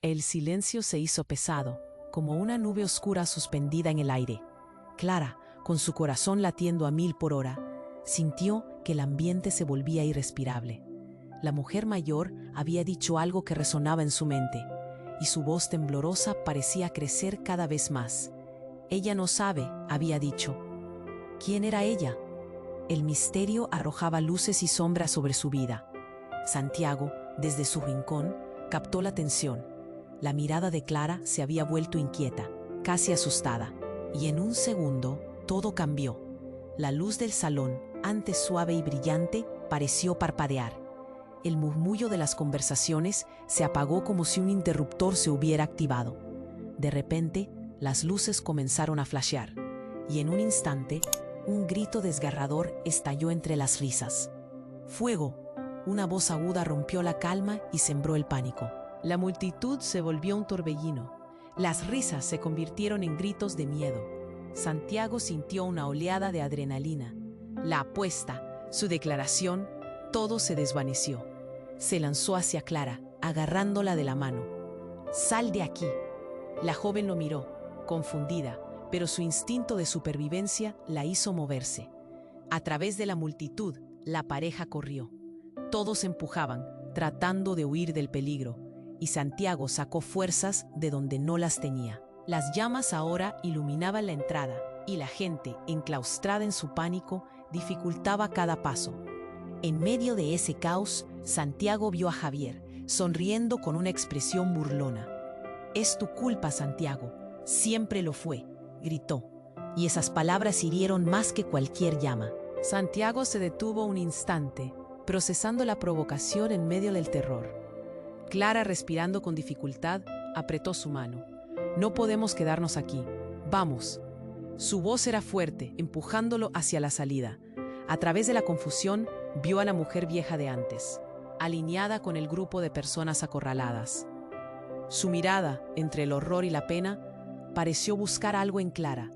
El silencio se hizo pesado, como una nube oscura suspendida en el aire. Clara, con su corazón latiendo a 1000 por hora, sintió que el ambiente se volvía irrespirable. La mujer mayor había dicho algo que resonaba en su mente, y su voz temblorosa parecía crecer cada vez más. Ella no sabe, había dicho. ¿Quién era ella? El misterio arrojaba luces y sombras sobre su vida. Santiago, desde su rincón, captó la tensión. La mirada de Clara se había vuelto inquieta, casi asustada, y en un segundo todo cambió. La luz del salón, antes suave y brillante, pareció parpadear. El murmullo de las conversaciones se apagó como si un interruptor se hubiera activado. De repente, las luces comenzaron a flashear, y en un instante, un grito desgarrador estalló entre las risas. ¡Fuego! Una voz aguda rompió la calma y sembró el pánico. La multitud se volvió un torbellino. Las risas se convirtieron en gritos de miedo. Santiago sintió una oleada de adrenalina. La apuesta, su declaración, todo se desvaneció. Se lanzó hacia Clara, agarrándola de la mano. «¡Sal de aquí!». La joven lo miró, confundida, pero su instinto de supervivencia la hizo moverse. A través de la multitud, la pareja corrió. Todos empujaban, tratando de huir del peligro, y Santiago sacó fuerzas de donde no las tenía. Las llamas ahora iluminaban la entrada, y la gente, enclaustrada en su pánico, dificultaba cada paso. En medio de ese caos, Santiago vio a Javier, sonriendo con una expresión burlona. «Es tu culpa, Santiago. Siempre lo fue», gritó, y esas palabras hirieron más que cualquier llama. Santiago se detuvo un instante, procesando la provocación en medio del terror. Clara, respirando con dificultad, apretó su mano. «No podemos quedarnos aquí. Vamos». Su voz era fuerte, empujándolo hacia la salida. A través de la confusión, vio a la mujer vieja de antes, alineada con el grupo de personas acorraladas. Su mirada, entre el horror y la pena, pareció buscar algo en Clara.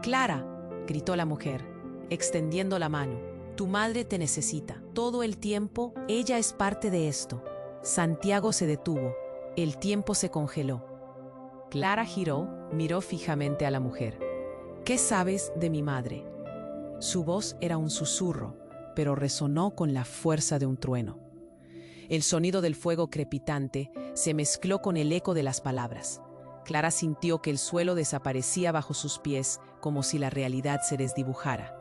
«¡Clara!», gritó la mujer, extendiendo la mano. «Tu madre te necesita. Todo el tiempo, ella es parte de esto». Santiago se detuvo. El tiempo se congeló. Clara giró, miró fijamente a la mujer. «¿Qué sabes de mi madre?». Su voz era un susurro, pero resonó con la fuerza de un trueno. El sonido del fuego crepitante se mezcló con el eco de las palabras. Clara sintió que el suelo desaparecía bajo sus pies, como si la realidad se desdibujara.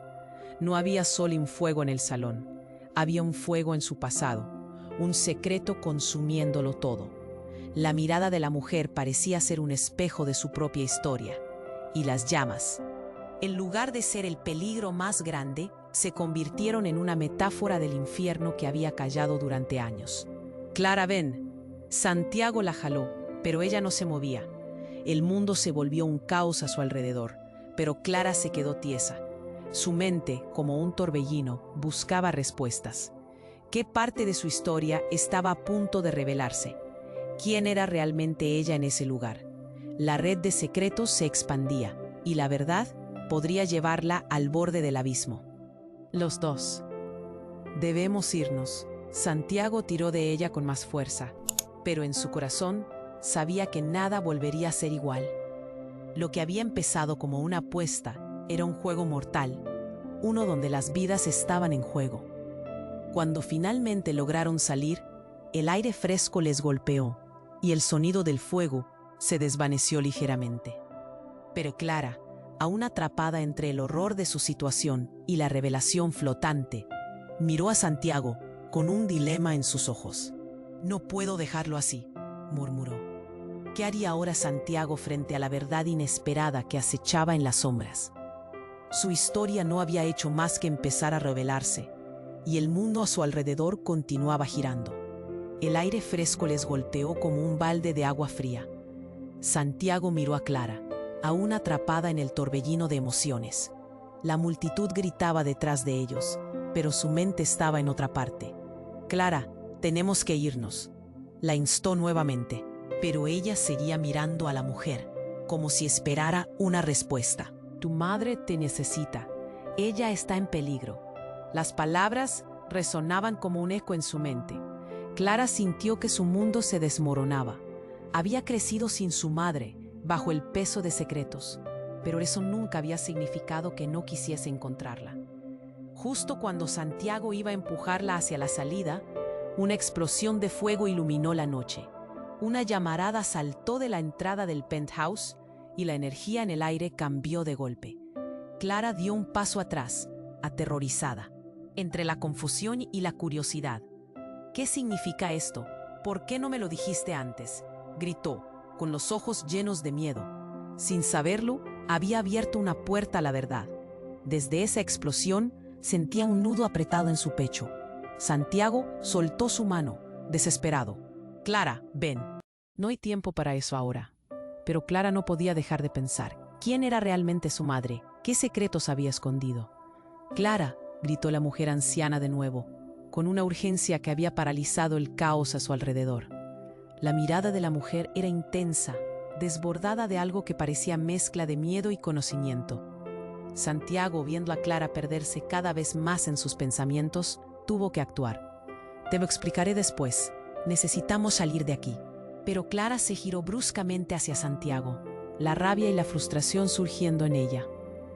No había solo un fuego en el salón, había un fuego en su pasado, un secreto consumiéndolo todo. La mirada de la mujer parecía ser un espejo de su propia historia, y las llamas, en lugar de ser el peligro más grande, se convirtieron en una metáfora del infierno que había callado durante años. «Clara, ven». Santiago la jaló, pero ella no se movía. El mundo se volvió un caos a su alrededor, pero Clara se quedó tiesa. Su mente, como un torbellino, buscaba respuestas. ¿Qué parte de su historia estaba a punto de revelarse? ¿Quién era realmente ella en ese lugar? La red de secretos se expandía, y la verdad podría llevarla al borde del abismo. Los dos. «Debemos irnos». Santiago tiró de ella con más fuerza, pero en su corazón sabía que nada volvería a ser igual. Lo que había empezado como una apuesta era un juego mortal, uno donde las vidas estaban en juego. Cuando finalmente lograron salir, el aire fresco les golpeó y el sonido del fuego se desvaneció ligeramente. Pero Clara, aún atrapada entre el horror de su situación y la revelación flotante, miró a Santiago con un dilema en sus ojos. «No puedo dejarlo así», murmuró. ¿Qué haría ahora Santiago frente a la verdad inesperada que acechaba en las sombras? Su historia no había hecho más que empezar a revelarse, y el mundo a su alrededor continuaba girando. El aire fresco les golpeó como un balde de agua fría. Santiago miró a Clara, aún atrapada en el torbellino de emociones. La multitud gritaba detrás de ellos, pero su mente estaba en otra parte. «Clara, tenemos que irnos», la instó nuevamente, pero ella seguía mirando a la mujer, como si esperara una respuesta. «Tu madre te necesita. Ella está en peligro». Las palabras resonaban como un eco en su mente. Clara sintió que su mundo se desmoronaba. Había crecido sin su madre, bajo el peso de secretos, pero eso nunca había significado que no quisiese encontrarla. Justo cuando Santiago iba a empujarla hacia la salida, una explosión de fuego iluminó la noche. Una llamarada saltó de la entrada del penthouse y la energía en el aire cambió de golpe. Clara dio un paso atrás, aterrorizada, entre la confusión y la curiosidad. ¿Qué significa esto? ¿Por qué no me lo dijiste antes?, gritó, con los ojos llenos de miedo. Sin saberlo, había abierto una puerta a la verdad. Desde esa explosión, sentía un nudo apretado en su pecho. Santiago soltó su mano, desesperado. «Clara, ven». No hay tiempo para eso ahora. Pero Clara no podía dejar de pensar. ¿Quién era realmente su madre? ¿Qué secretos había escondido? «Clara», gritó la mujer anciana de nuevo, con una urgencia que había paralizado el caos a su alrededor. La mirada de la mujer era intensa, desbordada de algo que parecía mezcla de miedo y conocimiento. Santiago, viendo a Clara perderse cada vez más en sus pensamientos, tuvo que actuar. «Te lo explicaré después. Necesitamos salir de aquí». Pero Clara se giró bruscamente hacia Santiago, la rabia y la frustración surgiendo en ella.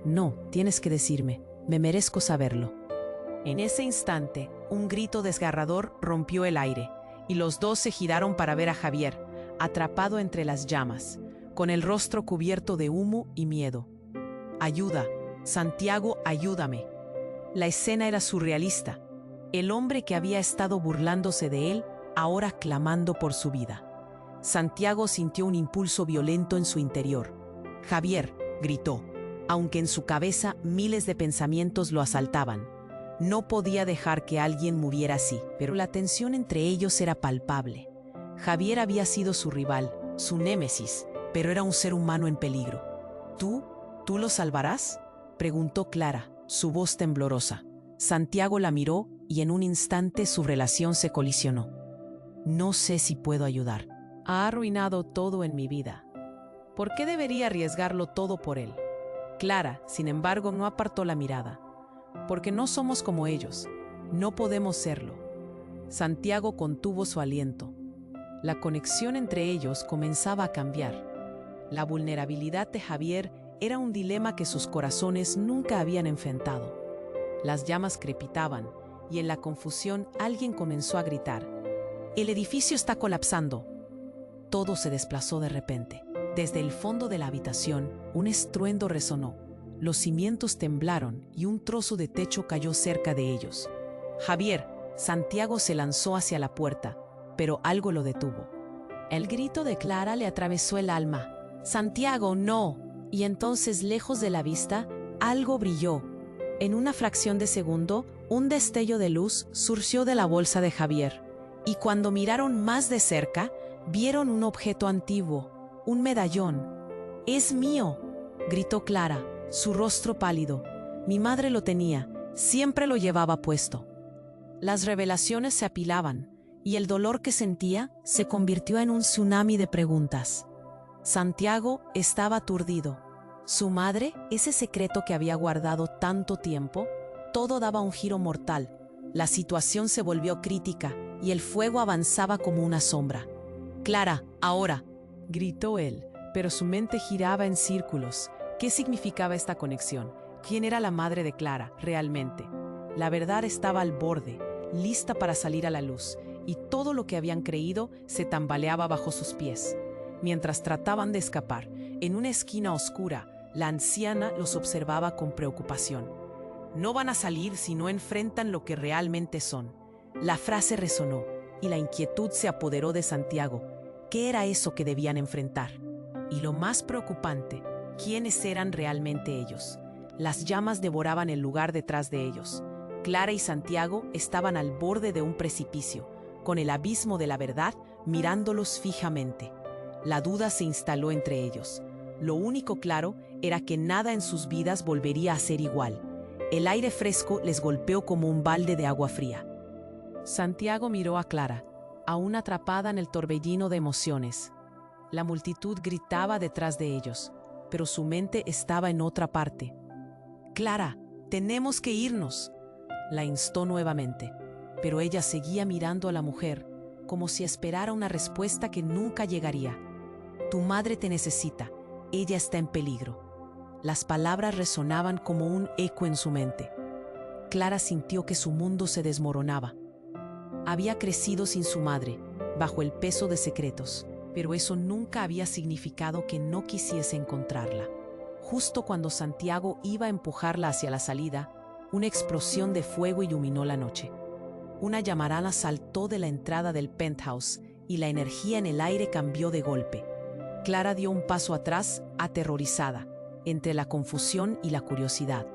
«No, tienes que decirme. Me merezco saberlo». En ese instante, un grito desgarrador rompió el aire, y los dos se giraron para ver a Javier, atrapado entre las llamas, con el rostro cubierto de humo y miedo. «Ayuda, Santiago, ayúdame». La escena era surrealista. El hombre que había estado burlándose de él, ahora clamando por su vida. Santiago sintió un impulso violento en su interior. «Javier», gritó, aunque en su cabeza miles de pensamientos lo asaltaban. No podía dejar que alguien muriera así, pero la tensión entre ellos era palpable. Javier había sido su rival, su némesis, pero era un ser humano en peligro. ¿Tú lo salvarás?», preguntó Clara, su voz temblorosa. Santiago la miró y en un instante su relación se colisionó. «No sé si puedo ayudar. Ha arruinado todo en mi vida. ¿Por qué debería arriesgarlo todo por él?». Clara, sin embargo, no apartó la mirada. «Porque no somos como ellos. No podemos serlo». Santiago contuvo su aliento. La conexión entre ellos comenzaba a cambiar. La vulnerabilidad de Javier era un dilema que sus corazones nunca habían enfrentado. Las llamas crepitaban y en la confusión alguien comenzó a gritar: «El edificio está colapsando». Todo se desplazó de repente. Desde el fondo de la habitación, un estruendo resonó. Los cimientos temblaron y un trozo de techo cayó cerca de ellos. «Javier», Santiago se lanzó hacia la puerta, pero algo lo detuvo. El grito de Clara le atravesó el alma. «Santiago, no». Y entonces, lejos de la vista, algo brilló. En una fracción de segundo, un destello de luz surgió de la bolsa de Javier. Y cuando miraron más de cerca, vieron un objeto antiguo, un medallón. «¡Es mío!», gritó Clara, su rostro pálido. «Mi madre lo tenía, siempre lo llevaba puesto». Las revelaciones se apilaban, y el dolor que sentía se convirtió en un tsunami de preguntas. Santiago estaba aturdido. ¿Su madre, ese secreto que había guardado tanto tiempo? Todo daba un giro mortal. La situación se volvió crítica, y el fuego avanzaba como una sombra. «Clara, ahora», gritó él, pero su mente giraba en círculos. ¿Qué significaba esta conexión? ¿Quién era la madre de Clara, realmente? La verdad estaba al borde, lista para salir a la luz, y todo lo que habían creído se tambaleaba bajo sus pies. Mientras trataban de escapar, en una esquina oscura, la anciana los observaba con preocupación. «No van a salir si no enfrentan lo que realmente son». La frase resonó, y la inquietud se apoderó de Santiago. ¿Qué era eso que debían enfrentar? Y lo más preocupante, ¿quiénes eran realmente ellos? Las llamas devoraban el lugar detrás de ellos. Clara y Santiago estaban al borde de un precipicio, con el abismo de la verdad mirándolos fijamente. La duda se instaló entre ellos. Lo único claro era que nada en sus vidas volvería a ser igual. El aire fresco les golpeó como un balde de agua fría. Santiago miró a Clara, aún atrapada en el torbellino de emociones. La multitud gritaba detrás de ellos, pero su mente estaba en otra parte. «Clara, tenemos que irnos», la instó nuevamente, pero ella seguía mirando a la mujer, como si esperara una respuesta que nunca llegaría. Tu madre te necesita. Ella está en peligro. Las palabras resonaban como un eco en su mente. Clara sintió que su mundo se desmoronaba. Había crecido sin su madre, bajo el peso de secretos, pero eso nunca había significado que no quisiese encontrarla. Justo cuando Santiago iba a empujarla hacia la salida, una explosión de fuego iluminó la noche. Una llamarada saltó de la entrada del penthouse y la energía en el aire cambió de golpe. Clara dio un paso atrás, aterrorizada, entre la confusión y la curiosidad.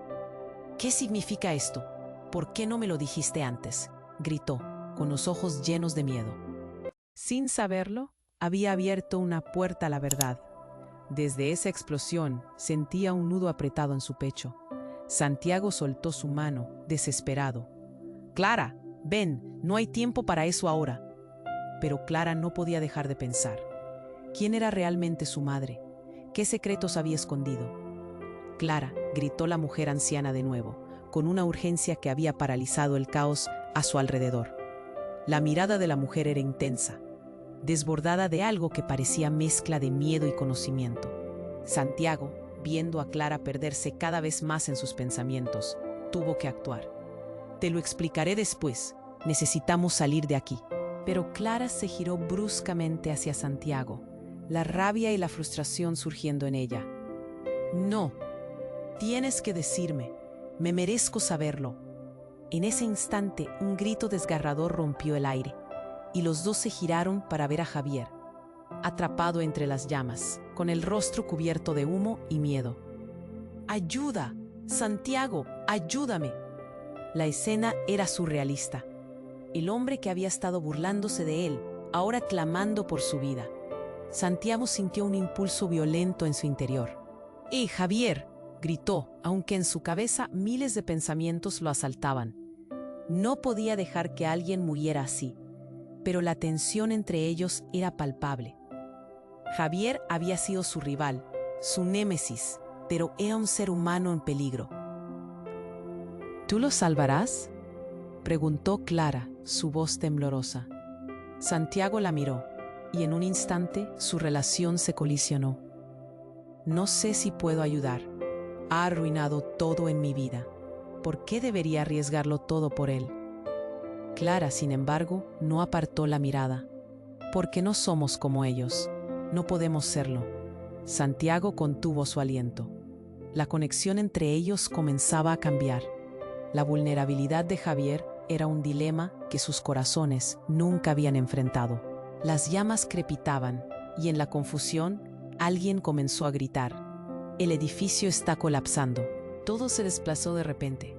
¿Qué significa esto? ¿Por qué no me lo dijiste antes?, gritó, con los ojos llenos de miedo. Sin saberlo, había abierto una puerta a la verdad. Desde esa explosión sentía un nudo apretado en su pecho. Santiago soltó su mano, desesperado. «Clara, ven, no hay tiempo para eso ahora». Pero Clara no podía dejar de pensar. ¿Quién era realmente su madre? ¿Qué secretos había escondido? «Clara», gritó la mujer anciana de nuevo, con una urgencia que había paralizado el caos a su alrededor. La mirada de la mujer era intensa, desbordada de algo que parecía mezcla de miedo y conocimiento. Santiago, viendo a Clara perderse cada vez más en sus pensamientos, tuvo que actuar. «Te lo explicaré después. Necesitamos salir de aquí». Pero Clara se giró bruscamente hacia Santiago, la rabia y la frustración surgiendo en ella. «No, tienes que decirme. Me merezco saberlo». En ese instante, un grito desgarrador rompió el aire, y los dos se giraron para ver a Javier, atrapado entre las llamas, con el rostro cubierto de humo y miedo. «¡Ayuda! Santiago, ayúdame!». La escena era surrealista. El hombre que había estado burlándose de él, ahora clamando por su vida. Santiago sintió un impulso violento en su interior. «¡Eh, Javier!», gritó, aunque en su cabeza miles de pensamientos lo asaltaban. No podía dejar que alguien muriera así, pero la tensión entre ellos era palpable. Javier había sido su rival, su némesis, pero era un ser humano en peligro. «¿Tú lo salvarás?», preguntó Clara, su voz temblorosa. Santiago la miró, y en un instante su relación se colisionó. «No sé si puedo ayudar. Ha arruinado todo en mi vida. ¿Por qué debería arriesgarlo todo por él?». Clara, sin embargo, no apartó la mirada. «Porque no somos como ellos. No podemos serlo». Santiago contuvo su aliento. La conexión entre ellos comenzaba a cambiar. La vulnerabilidad de Javier era un dilema que sus corazones nunca habían enfrentado. Las llamas crepitaban y en la confusión alguien comenzó a gritar: «El edificio está colapsando». Todo se desplazó de repente.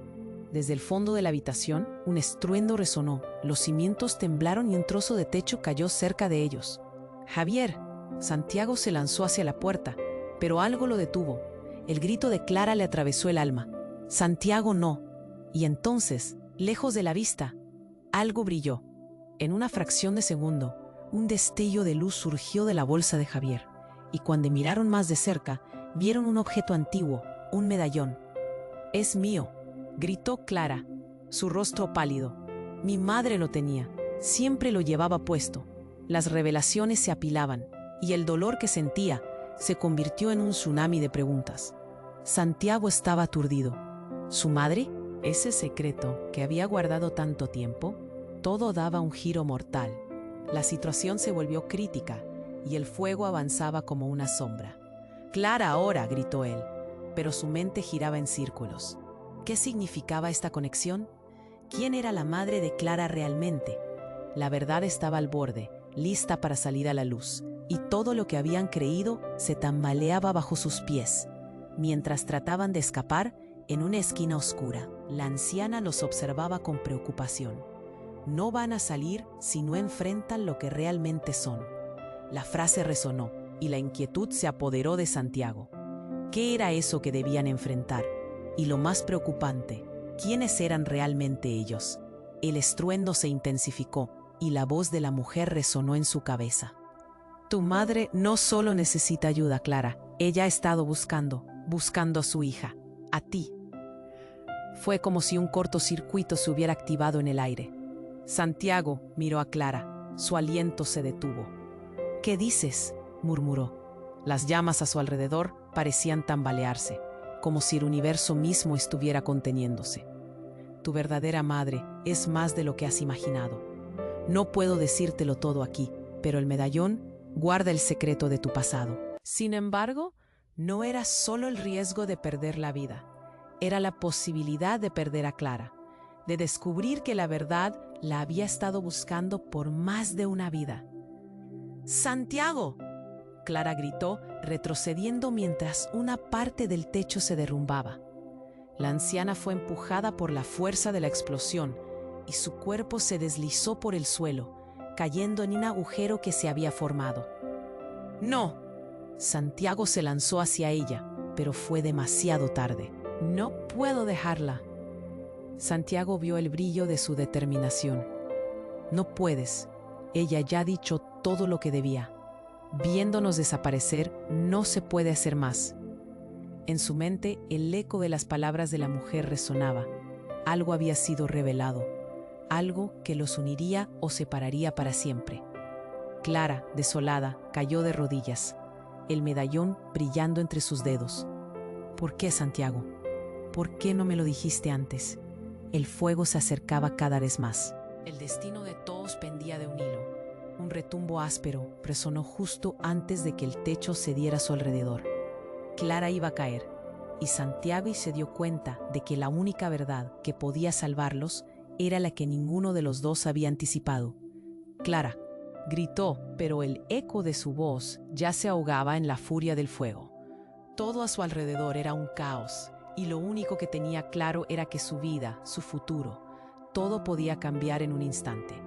Desde el fondo de la habitación, un estruendo resonó, los cimientos temblaron y un trozo de techo cayó cerca de ellos. «¡Javier!». Santiago se lanzó hacia la puerta, pero algo lo detuvo. El grito de Clara le atravesó el alma. «Santiago, no». Y entonces, lejos de la vista, algo brilló. En una fracción de segundo, un destello de luz surgió de la bolsa de Javier, y cuando miraron más de cerca, vieron un objeto antiguo, un medallón. «Es mío», gritó Clara, su rostro pálido. «Mi madre lo tenía, siempre lo llevaba puesto». Las revelaciones se apilaban, y el dolor que sentía se convirtió en un tsunami de preguntas. Santiago estaba aturdido. ¿Su madre? Ese secreto que había guardado tanto tiempo, todo daba un giro mortal. La situación se volvió crítica y el fuego avanzaba como una sombra. «Clara ahora», gritó él, pero su mente giraba en círculos. ¿Qué significaba esta conexión? ¿Quién era la madre de Clara realmente? La verdad estaba al borde, lista para salir a la luz, y todo lo que habían creído se tambaleaba bajo sus pies. Mientras trataban de escapar, en una esquina oscura, la anciana los observaba con preocupación. «No van a salir si no enfrentan lo que realmente son». La frase resonó, y la inquietud se apoderó de Santiago. ¿Qué era eso que debían enfrentar? Y lo más preocupante, ¿quiénes eran realmente ellos? El estruendo se intensificó, y la voz de la mujer resonó en su cabeza. «Tu madre no solo necesita ayuda, Clara. Ella ha estado buscando a su hija, a ti». Fue como si un cortocircuito se hubiera activado en el aire. Santiago miró a Clara. Su aliento se detuvo. «¿Qué dices?», murmuró. Las llamas a su alrededor parecían tambalearse, como si el universo mismo estuviera conteniéndose. Tu verdadera madre es más de lo que has imaginado. No puedo decírtelo todo aquí, pero el medallón guarda el secreto de tu pasado. Sin embargo, no era solo el riesgo de perder la vida, era la posibilidad de perder a Clara, de descubrir que la verdad la había estado buscando por más de una vida. ¡Santiago!, Clara gritó, retrocediendo mientras una parte del techo se derrumbaba. La anciana fue empujada por la fuerza de la explosión y su cuerpo se deslizó por el suelo, cayendo en un agujero que se había formado. ¡No! Santiago se lanzó hacia ella, pero fue demasiado tarde. «No puedo dejarla». Santiago vio el brillo de su determinación. «No puedes. Ella ya ha dicho todo lo que debía. Viéndonos desaparecer, no se puede hacer más». En su mente, el eco de las palabras de la mujer resonaba. Algo había sido revelado, algo que los uniría o separaría para siempre. Clara, desolada, cayó de rodillas, el medallón brillando entre sus dedos. «¿Por qué, Santiago? ¿Por qué no me lo dijiste antes?». El fuego se acercaba cada vez más. El destino de todos pendía de un hilo. Un retumbo áspero resonó justo antes de que el techo cediera a su alrededor. Clara iba a caer, y Santiago se dio cuenta de que la única verdad que podía salvarlos era la que ninguno de los dos había anticipado. «Clara», gritó, pero el eco de su voz ya se ahogaba en la furia del fuego. Todo a su alrededor era un caos, y lo único que tenía claro era que su vida, su futuro, todo podía cambiar en un instante.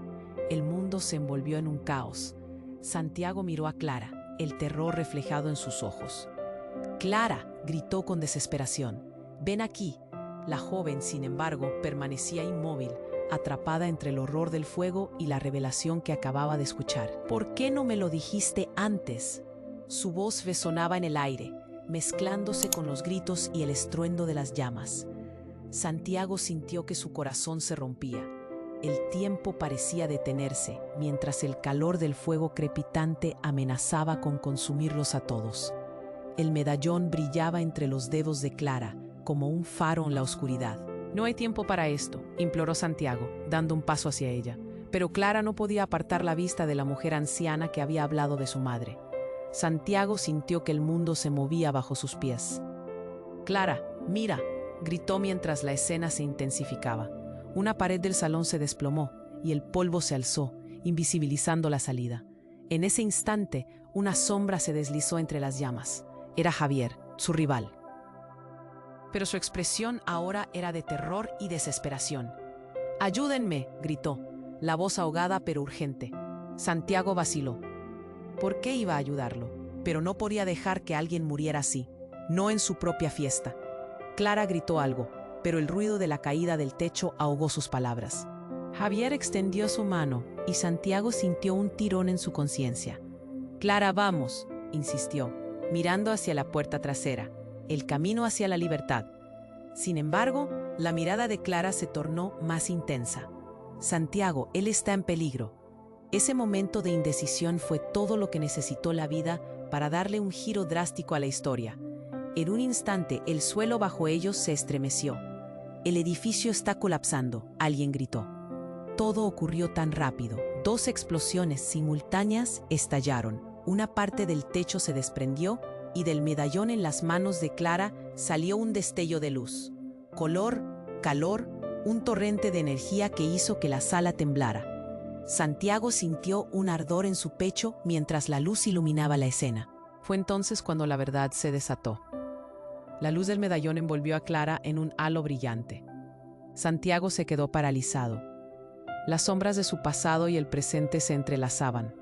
El mundo se envolvió en un caos. Santiago miró a Clara, el terror reflejado en sus ojos. «Clara», gritó con desesperación, «ven aquí». La joven, sin embargo, permanecía inmóvil, atrapada entre el horror del fuego y la revelación que acababa de escuchar. «¿Por qué no me lo dijiste antes?». Su voz resonaba en el aire, mezclándose con los gritos y el estruendo de las llamas. Santiago sintió que su corazón se rompía. El tiempo parecía detenerse, mientras el calor del fuego crepitante amenazaba con consumirlos a todos. El medallón brillaba entre los dedos de Clara, como un faro en la oscuridad. «No hay tiempo para esto», imploró Santiago, dando un paso hacia ella. Pero Clara no podía apartar la vista de la mujer anciana que había hablado de su madre. Santiago sintió que el mundo se movía bajo sus pies. «Clara, mira», gritó mientras la escena se intensificaba. Una pared del salón se desplomó y el polvo se alzó, invisibilizando la salida. En ese instante, una sombra se deslizó entre las llamas. Era Javier, su rival. Pero su expresión ahora era de terror y desesperación. «¡Ayúdenme!», gritó, la voz ahogada pero urgente. Santiago vaciló. ¿Por qué iba a ayudarlo? Pero no podía dejar que alguien muriera así, no en su propia fiesta. Clara gritó algo, pero el ruido de la caída del techo ahogó sus palabras. Javier extendió su mano y Santiago sintió un tirón en su conciencia. «Clara, vamos», insistió, mirando hacia la puerta trasera, el camino hacia la libertad. Sin embargo, la mirada de Clara se tornó más intensa. «Santiago, él está en peligro». Ese momento de indecisión fue todo lo que necesitó la vida para darle un giro drástico a la historia. En un instante, el suelo bajo ellos se estremeció. «El edificio está colapsando», alguien gritó. Todo ocurrió tan rápido. 2 explosiones simultáneas estallaron. Una parte del techo se desprendió y del medallón en las manos de Clara salió un destello de luz. Color, calor, un torrente de energía que hizo que la sala temblara. Santiago sintió un ardor en su pecho mientras la luz iluminaba la escena. Fue entonces cuando la verdad se desató. La luz del medallón envolvió a Clara en un halo brillante. Santiago se quedó paralizado. Las sombras de su pasado y el presente se entrelazaban.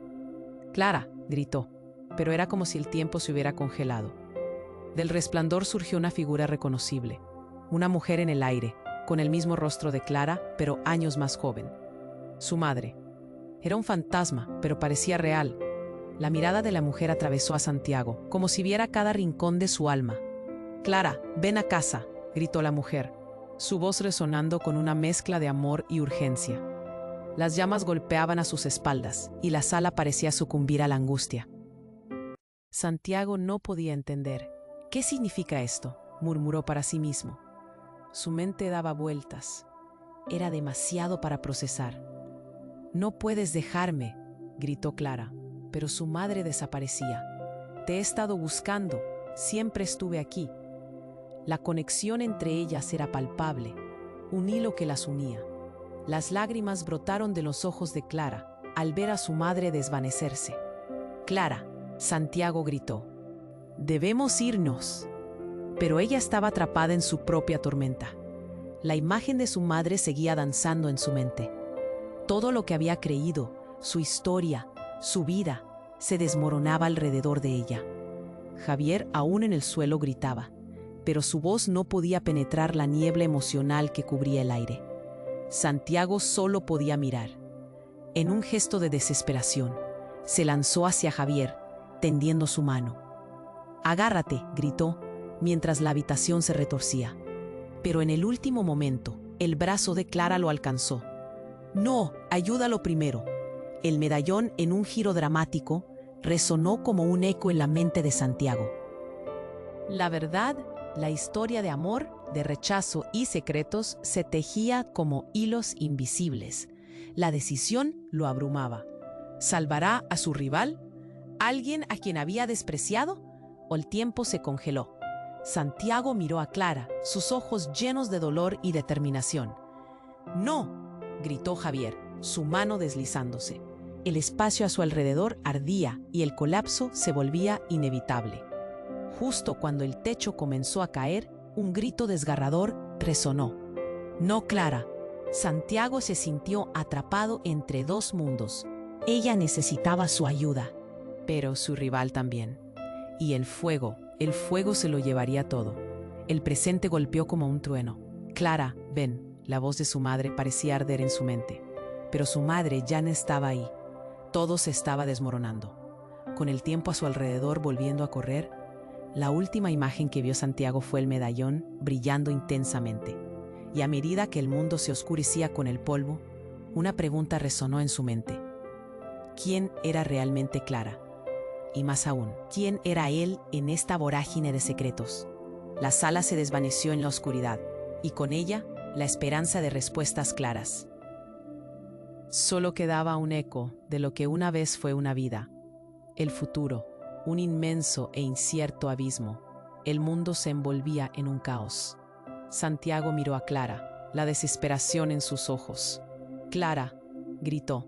«Clara», gritó, pero era como si el tiempo se hubiera congelado. Del resplandor surgió una figura reconocible, una mujer en el aire, con el mismo rostro de Clara, pero años más joven. Su madre. Era un fantasma, pero parecía real. La mirada de la mujer atravesó a Santiago, como si viera cada rincón de su alma. «Clara, ven a casa», gritó la mujer, su voz resonando con una mezcla de amor y urgencia. Las llamas golpeaban a sus espaldas, y la sala parecía sucumbir a la angustia. Santiago no podía entender. ¿Qué significa esto?, murmuró para sí mismo. Su mente daba vueltas. Era demasiado para procesar. «No puedes dejarme», gritó Clara, pero su madre desaparecía. «Te he estado buscando, siempre estuve aquí». La conexión entre ellas era palpable, un hilo que las unía. Las lágrimas brotaron de los ojos de Clara al ver a su madre desvanecerse. «Clara», Santiago gritó, «debemos irnos». Pero ella estaba atrapada en su propia tormenta. La imagen de su madre seguía danzando en su mente. Todo lo que había creído, su historia, su vida, se desmoronaba alrededor de ella. Javier, aún en el suelo, gritaba, pero su voz no podía penetrar la niebla emocional que cubría el aire. Santiago solo podía mirar. En un gesto de desesperación, se lanzó hacia Javier, tendiendo su mano. «Agárrate», gritó, mientras la habitación se retorcía. Pero en el último momento, el brazo de Clara lo alcanzó. «No, ayúdalo primero». El medallón, en un giro dramático, resonó como un eco en la mente de Santiago. La verdad, la historia de amor, de rechazo y secretos se tejía como hilos invisibles. La decisión lo abrumaba. ¿Salvará a su rival? ¿Alguien a quien había despreciado? ¿O el tiempo se congeló? Santiago miró a Clara, sus ojos llenos de dolor y determinación. «No», gritó Javier, su mano deslizándose. El espacio a su alrededor ardía y el colapso se volvía inevitable. Justo cuando el techo comenzó a caer, un grito desgarrador resonó. «No, Clara». Santiago se sintió atrapado entre dos mundos. Ella necesitaba su ayuda, pero su rival también. Y el fuego se lo llevaría todo. El presente golpeó como un trueno. «Clara, ven». La voz de su madre parecía arder en su mente. Pero su madre ya no estaba ahí. Todo se estaba desmoronando. Con el tiempo a su alrededor volviendo a correr, la última imagen que vio Santiago fue el medallón brillando intensamente. Y a medida que el mundo se oscurecía con el polvo, una pregunta resonó en su mente. ¿Quién era realmente Clara? Y más aún, ¿quién era él en esta vorágine de secretos? La sala se desvaneció en la oscuridad, y con ella, la esperanza de respuestas claras. Solo quedaba un eco de lo que una vez fue una vida. El futuro, un inmenso e incierto abismo. El mundo se envolvía en un caos. Santiago miró a Clara, la desesperación en sus ojos. «Clara», gritó,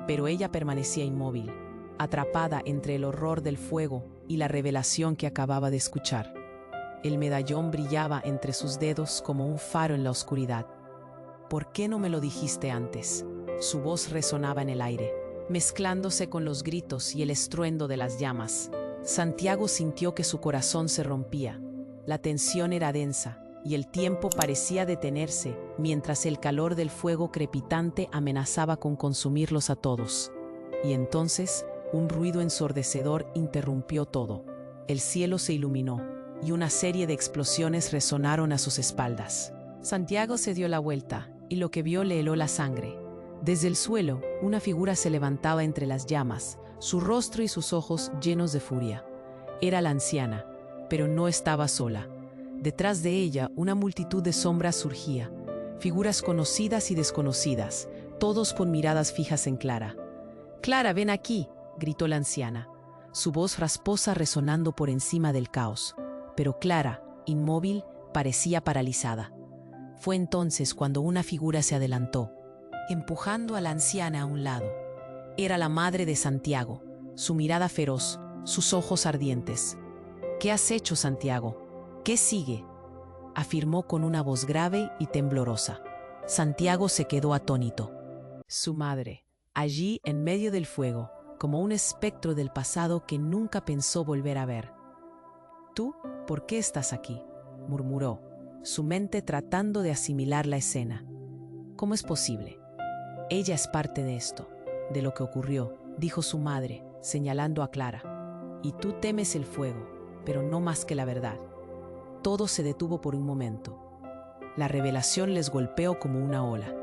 pero ella permanecía inmóvil, atrapada entre el horror del fuego y la revelación que acababa de escuchar. El medallón brillaba entre sus dedos como un faro en la oscuridad. «¿Por qué no me lo dijiste antes?». Su voz resonaba en el aire, mezclándose con los gritos y el estruendo de las llamas. Santiago sintió que su corazón se rompía. La tensión era densa y el tiempo parecía detenerse mientras el calor del fuego crepitante amenazaba con consumirlos a todos. Y entonces, un ruido ensordecedor interrumpió todo. El cielo se iluminó y una serie de explosiones resonaron a sus espaldas. Santiago se dio la vuelta y lo que vio le heló la sangre. Desde el suelo, una figura se levantaba entre las llamas, su rostro y sus ojos llenos de furia. Era la anciana, pero no estaba sola. Detrás de ella, una multitud de sombras surgía, figuras conocidas y desconocidas, todos con miradas fijas en Clara. «Clara, ven aquí», gritó la anciana, su voz rasposa resonando por encima del caos. Pero Clara, inmóvil, parecía paralizada. Fue entonces cuando una figura se adelantó, empujando a la anciana a un lado. Era la madre de Santiago, su mirada feroz, sus ojos ardientes. «¿Qué has hecho, Santiago? ¿Qué sigue?», afirmó con una voz grave y temblorosa. Santiago se quedó atónito. Su madre, allí en medio del fuego, como un espectro del pasado que nunca pensó volver a ver. «¿Tú? ¿Por qué estás aquí?», murmuró, su mente tratando de asimilar la escena. «¿Cómo es posible? Ella es parte de esto, de lo que ocurrió», dijo su madre, señalando a Clara. «Y tú temes el fuego, pero no más que la verdad». Todo se detuvo por un momento. La revelación les golpeó como una ola.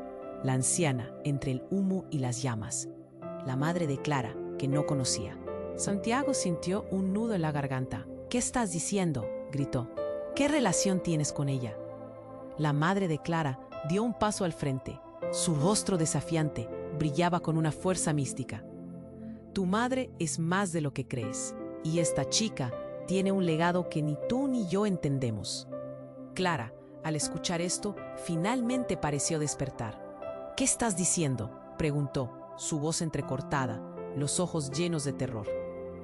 La anciana, entre el humo y las llamas. La madre de Clara, que no conocía. Santiago sintió un nudo en la garganta. ¿Qué estás diciendo?, gritó. ¿Qué relación tienes con ella? La madre de Clara dio un paso al frente. Su rostro desafiante brillaba con una fuerza mística. Tu madre es más de lo que crees, y esta chica tiene un legado que ni tú ni yo entendemos. Clara, al escuchar esto, finalmente pareció despertar. ¿Qué estás diciendo?, preguntó, su voz entrecortada, los ojos llenos de terror.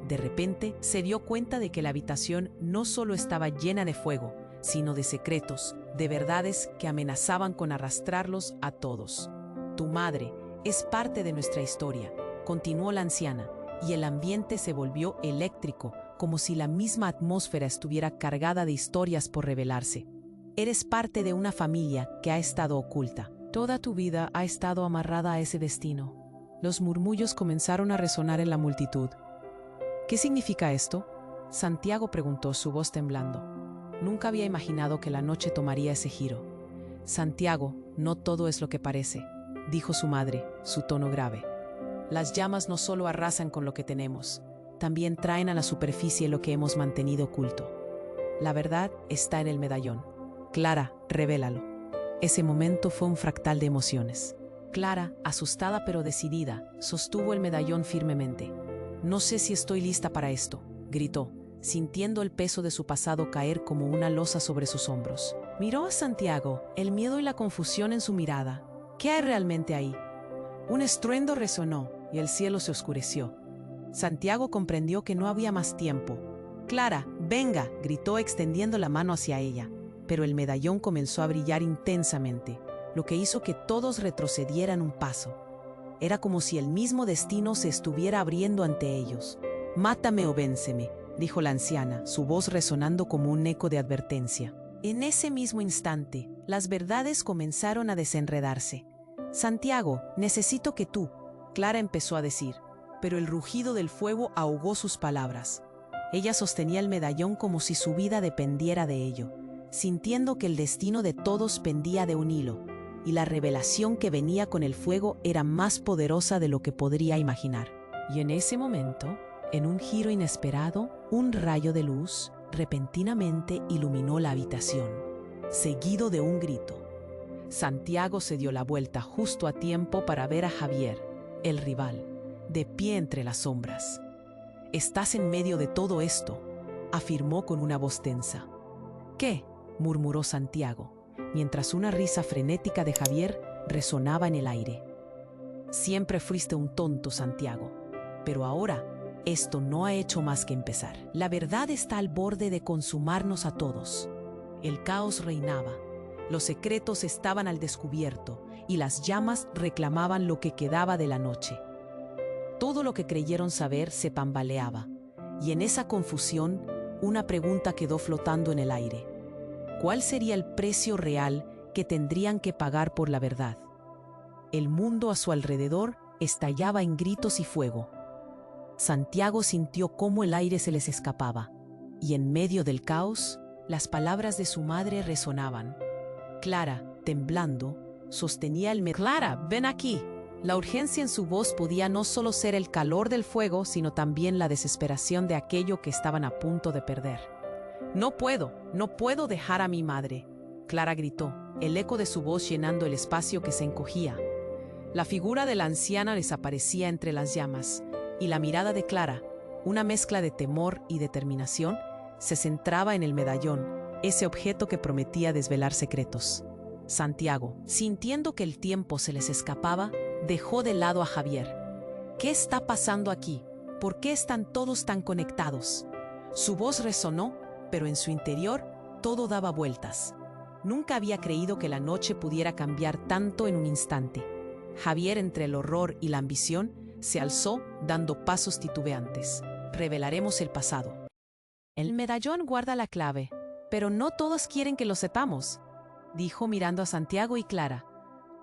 De repente, se dio cuenta de que la habitación no solo estaba llena de fuego, sino de secretos, de verdades que amenazaban con arrastrarlos a todos. Tu madre es parte de nuestra historia, continuó la anciana, y el ambiente se volvió eléctrico, como si la misma atmósfera estuviera cargada de historias por revelarse. Eres parte de una familia que ha estado oculta. Toda tu vida ha estado amarrada a ese destino. Los murmullos comenzaron a resonar en la multitud. ¿Qué significa esto?, Santiago preguntó, su voz temblando. Nunca había imaginado que la noche tomaría ese giro. Santiago, no todo es lo que parece, dijo su madre, su tono grave. Las llamas no solo arrasan con lo que tenemos, también traen a la superficie lo que hemos mantenido oculto. La verdad está en el medallón. Clara, revélalo. Ese momento fue un fractal de emociones. Clara, asustada pero decidida, sostuvo el medallón firmemente. No sé si estoy lista para esto, gritó, sintiendo el peso de su pasado caer como una losa sobre sus hombros. Miró a Santiago, el miedo y la confusión en su mirada. ¿Qué hay realmente ahí? Un estruendo resonó y el cielo se oscureció. Santiago comprendió que no había más tiempo. Clara, venga, gritó extendiendo la mano hacia ella, pero el medallón comenzó a brillar intensamente, lo que hizo que todos retrocedieran un paso. Era como si el mismo destino se estuviera abriendo ante ellos. «Mátame o vénceme», dijo la anciana, su voz resonando como un eco de advertencia. En ese mismo instante, las verdades comenzaron a desenredarse. «Santiago, necesito que tú», Clara empezó a decir, pero el rugido del fuego ahogó sus palabras. Ella sostenía el medallón como si su vida dependiera de ello, sintiendo que el destino de todos pendía de un hilo, y la revelación que venía con el fuego era más poderosa de lo que podría imaginar. Y en ese momento, en un giro inesperado, un rayo de luz repentinamente iluminó la habitación, seguido de un grito. Santiago se dio la vuelta justo a tiempo para ver a Javier, el rival, de pie entre las sombras. «Estás en medio de todo esto», afirmó con una voz tensa. «¿Qué?», murmuró Santiago, mientras una risa frenética de Javier resonaba en el aire. «Siempre fuiste un tonto, Santiago, pero ahora esto no ha hecho más que empezar. La verdad está al borde de consumarnos a todos». El caos reinaba, los secretos estaban al descubierto y las llamas reclamaban lo que quedaba de la noche. Todo lo que creyeron saber se tambaleaba, y en esa confusión una pregunta quedó flotando en el aire. ¿Cuál sería el precio real que tendrían que pagar por la verdad? El mundo a su alrededor estallaba en gritos y fuego. Santiago sintió cómo el aire se les escapaba, y en medio del caos, las palabras de su madre resonaban. Clara, temblando, sostenía el medallón. «Clara, ven aquí». La urgencia en su voz podía no solo ser el calor del fuego, sino también la desesperación de aquello que estaban a punto de perder. «No puedo dejar a mi madre», Clara gritó, el eco de su voz llenando el espacio que se encogía. La figura de la anciana desaparecía entre las llamas, y la mirada de Clara, una mezcla de temor y determinación, se centraba en el medallón, ese objeto que prometía desvelar secretos. Santiago, sintiendo que el tiempo se les escapaba, dejó de lado a Javier. «¿Qué está pasando aquí? ¿Por qué están todos tan conectados?». Su voz resonó, pero en su interior todo daba vueltas. Nunca había creído que la noche pudiera cambiar tanto en un instante. Javier, entre el horror y la ambición, se alzó dando pasos titubeantes. «Revelaremos el pasado. El medallón guarda la clave, pero no todos quieren que lo sepamos», dijo mirando a Santiago y Clara.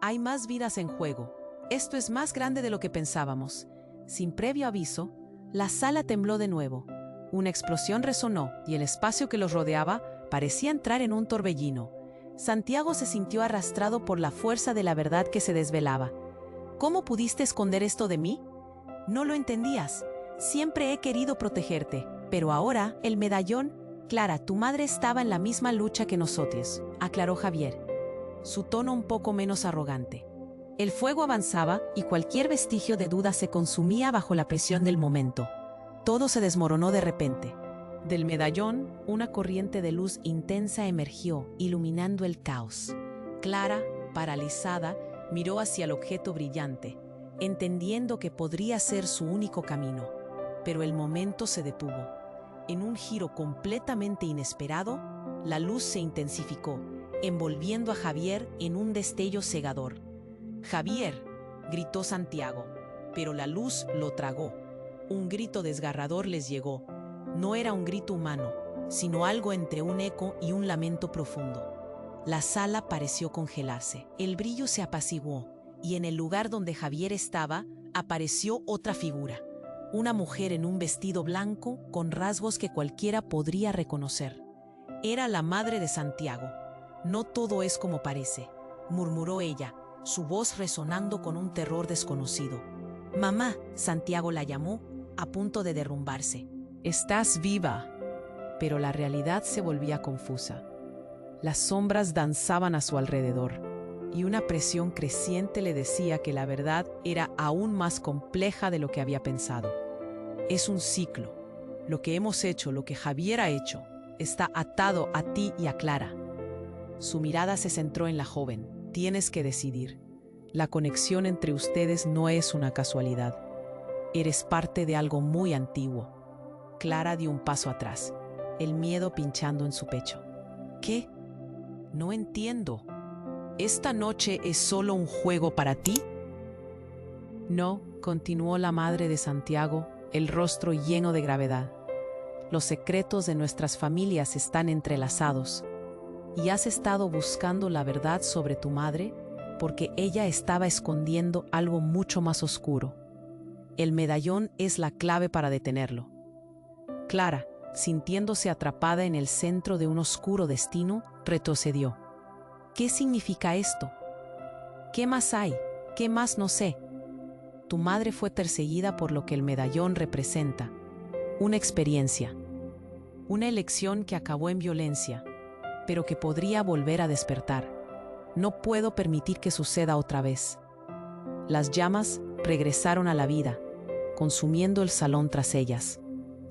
«Hay más vidas en juego. Esto es más grande de lo que pensábamos». Sin previo aviso, la sala tembló de nuevo. Una explosión resonó y el espacio que los rodeaba parecía entrar en un torbellino. Santiago se sintió arrastrado por la fuerza de la verdad que se desvelaba. «¿Cómo pudiste esconder esto de mí? No lo entendías. Siempre he querido protegerte, pero ahora, el medallón... Clara, tu madre estaba en la misma lucha que nosotros, aclaró Javier, su tono un poco menos arrogante. El fuego avanzaba y cualquier vestigio de duda se consumía bajo la presión del momento. Todo se desmoronó de repente. Del medallón, una corriente de luz intensa emergió, iluminando el caos. Clara, paralizada, miró hacia el objeto brillante, entendiendo que podría ser su único camino. Pero el momento se detuvo. En un giro completamente inesperado, la luz se intensificó, envolviendo a Javier en un destello cegador. «¡Javier!», gritó Santiago, pero la luz lo tragó. Un grito desgarrador les llegó. No era un grito humano, sino algo entre un eco y un lamento profundo. La sala pareció congelarse, el brillo se apaciguó, y en el lugar donde Javier estaba, apareció otra figura. Una mujer en un vestido blanco con rasgos que cualquiera podría reconocer. Era la madre de Santiago. «No todo es como parece», murmuró ella, su voz resonando con un terror desconocido. «Mamá», Santiago la llamó, a punto de derrumbarse. «Estás viva». Pero la realidad se volvía confusa. Las sombras danzaban a su alrededor, y una presión creciente le decía que la verdad era aún más compleja de lo que había pensado. Es un ciclo. Lo que hemos hecho, lo que Javier ha hecho, está atado a ti y a Clara. Su mirada se centró en la joven. Tienes que decidir. La conexión entre ustedes no es una casualidad. Eres parte de algo muy antiguo. Clara dio un paso atrás, el miedo pinchando en su pecho. ¿Qué? No entiendo. ¿Esta noche es solo un juego para ti? No, continuó la madre de Santiago, el rostro lleno de gravedad. Los secretos de nuestras familias están entrelazados. ¿Y has estado buscando la verdad sobre tu madre? Porque ella estaba escondiendo algo mucho más oscuro. El medallón es la clave para detenerlo. Clara, sintiéndose atrapada en el centro de un oscuro destino, retrocedió. ¿Qué significa esto? ¿Qué más hay? ¿Qué más no sé? Tu madre fue perseguida por lo que el medallón representa. Una experiencia. Una elección que acabó en violencia, pero que podría volver a despertar. No puedo permitir que suceda otra vez. Las llamas regresaron a la vida, consumiendo el salón tras ellas.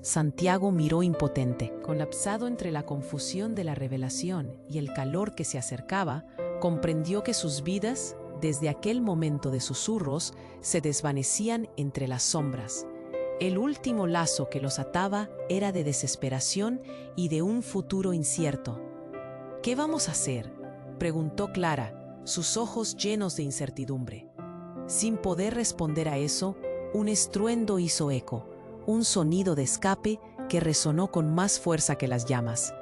Santiago miró impotente. Colapsado entre la confusión de la revelación y el calor que se acercaba, comprendió que sus vidas, desde aquel momento de susurros, se desvanecían entre las sombras. El último lazo que los ataba era de desesperación y de un futuro incierto. ¿Qué vamos a hacer?, preguntó Clara, sus ojos llenos de incertidumbre. Sin poder responder a eso, un estruendo hizo eco, un sonido de escape que resonó con más fuerza que las llamas.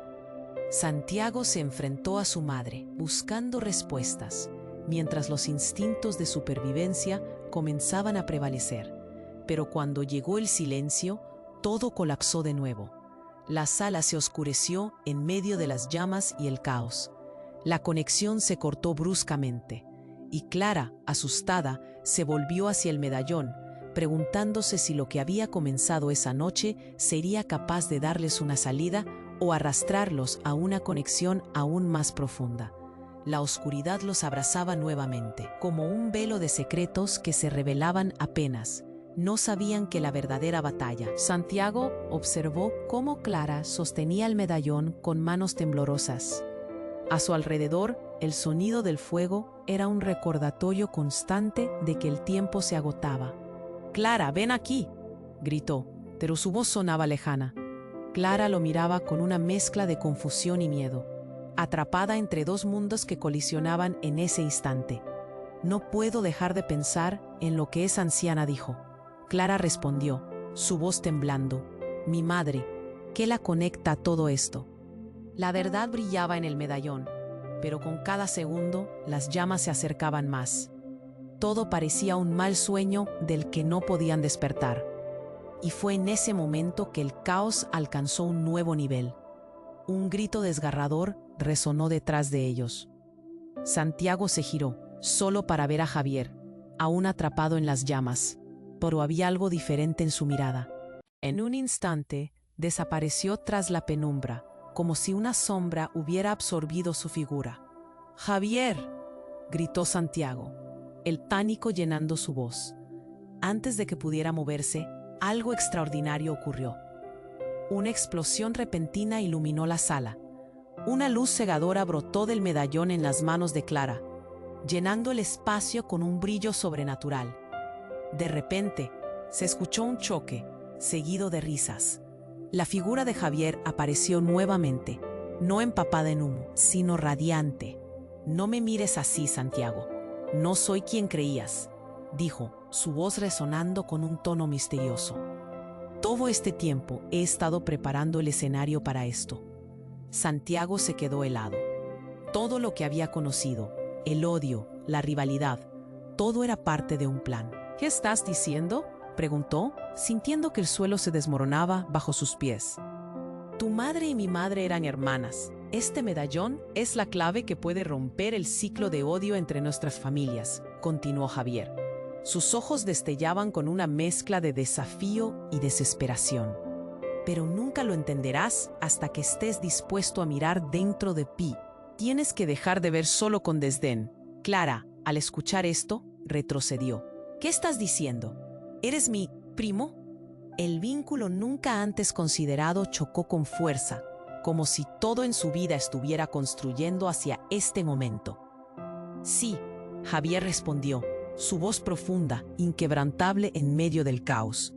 Santiago se enfrentó a su madre, buscando respuestas, mientras los instintos de supervivencia comenzaban a prevalecer. Pero cuando llegó el silencio, todo colapsó de nuevo. La sala se oscureció en medio de las llamas y el caos. La conexión se cortó bruscamente, y Clara, asustada, se volvió hacia el medallón, preguntándose si lo que había comenzado esa noche sería capaz de darles una salida o arrastrarlos a una conexión aún más profunda. La oscuridad los abrazaba nuevamente, como un velo de secretos que se revelaban apenas. No sabían que la verdadera batalla. Santiago observó cómo Clara sostenía el medallón con manos temblorosas. A su alrededor, el sonido del fuego era un recordatorio constante de que el tiempo se agotaba. «Clara, ven aquí», gritó, pero su voz sonaba lejana. Clara lo miraba con una mezcla de confusión y miedo, atrapada entre dos mundos que colisionaban en ese instante. «No puedo dejar de pensar en lo que esa anciana dijo». Clara respondió, su voz temblando. «Mi madre, ¿qué la conecta a todo esto?». La verdad brillaba en el medallón, pero con cada segundo las llamas se acercaban más. Todo parecía un mal sueño del que no podían despertar. Y fue en ese momento que el caos alcanzó un nuevo nivel. Un grito desgarrador resonó detrás de ellos. Santiago se giró, solo para ver a Javier, aún atrapado en las llamas, pero había algo diferente en su mirada. En un instante, desapareció tras la penumbra, como si una sombra hubiera absorbido su figura. ¡Javier!, gritó Santiago, el pánico llenando su voz. Antes de que pudiera moverse, algo extraordinario ocurrió. Una explosión repentina iluminó la sala. Una luz cegadora brotó del medallón en las manos de Clara, llenando el espacio con un brillo sobrenatural. De repente, se escuchó un choque, seguido de risas. La figura de Javier apareció nuevamente, no empapada en humo, sino radiante. «No me mires así, Santiago. No soy quien creías», dijo, su voz resonando con un tono misterioso. «Todo este tiempo he estado preparando el escenario para esto». Santiago se quedó helado. Todo lo que había conocido, el odio, la rivalidad, todo era parte de un plan. «¿Qué estás diciendo?», preguntó, sintiendo que el suelo se desmoronaba bajo sus pies. «Tu madre y mi madre eran hermanas. Este medallón es la clave que puede romper el ciclo de odio entre nuestras familias», continuó Javier. Sus ojos destellaban con una mezcla de desafío y desesperación. «Pero nunca lo entenderás hasta que estés dispuesto a mirar dentro de ti. Tienes que dejar de ver solo con desdén». Clara, al escuchar esto, retrocedió. «¿Qué estás diciendo? ¿Eres mi primo?». El vínculo nunca antes considerado chocó con fuerza, como si todo en su vida estuviera construyendo hacia este momento. «Sí», Javier respondió, su voz profunda, inquebrantable en medio del caos.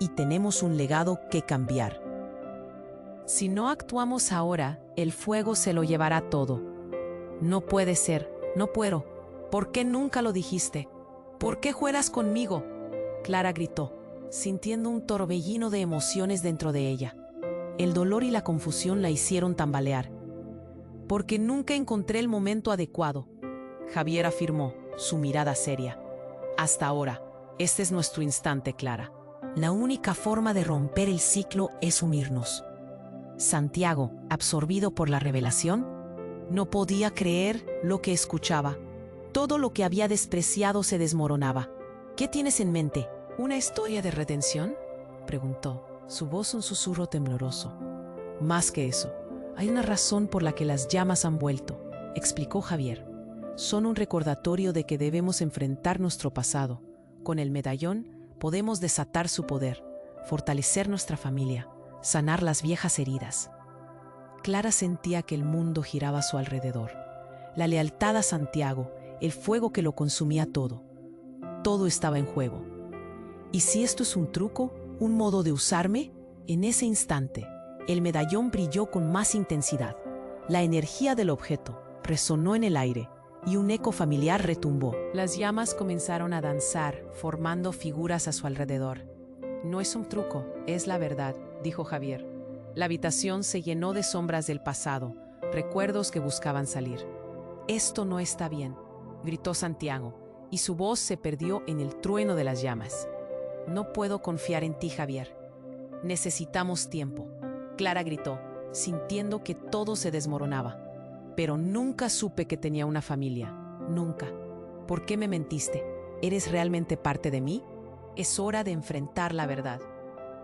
«Y tenemos un legado que cambiar. Si no actuamos ahora, el fuego se lo llevará todo». «No puede ser, no puedo. ¿Por qué nunca lo dijiste? ¿Por qué juegas conmigo?», Clara gritó, sintiendo un torbellino de emociones dentro de ella. El dolor y la confusión la hicieron tambalear. «Porque nunca encontré el momento adecuado», Javier afirmó, su mirada seria. «Hasta ahora, este es nuestro instante, Clara. La única forma de romper el ciclo es unirnos». Santiago, absorbido por la revelación, no podía creer lo que escuchaba. Todo lo que había despreciado se desmoronaba. «¿Qué tienes en mente? ¿Una historia de redención?», preguntó, su voz un susurro tembloroso. «Más que eso, hay una razón por la que las llamas han vuelto», explicó Javier. «Son un recordatorio de que debemos enfrentar nuestro pasado. Con el medallón podemos desatar su poder, fortalecer nuestra familia, sanar las viejas heridas». Clara sentía que el mundo giraba a su alrededor. La lealtad a Santiago, el fuego que lo consumía todo. Todo estaba en juego. ¿Y si esto es un truco, un modo de usarme? En ese instante, el medallón brilló con más intensidad. La energía del objeto resonó en el aire y un eco familiar retumbó. Las llamas comenzaron a danzar, formando figuras a su alrededor. «No es un truco, es la verdad», dijo Javier. La habitación se llenó de sombras del pasado, recuerdos que buscaban salir. «Esto no está bien», gritó Santiago, y su voz se perdió en el trueno de las llamas. «No puedo confiar en ti, Javier. Necesitamos tiempo», Clara gritó, sintiendo que todo se desmoronaba. «Pero nunca supe que tenía una familia. Nunca. ¿Por qué me mentiste? ¿Eres realmente parte de mí? Es hora de enfrentar la verdad»,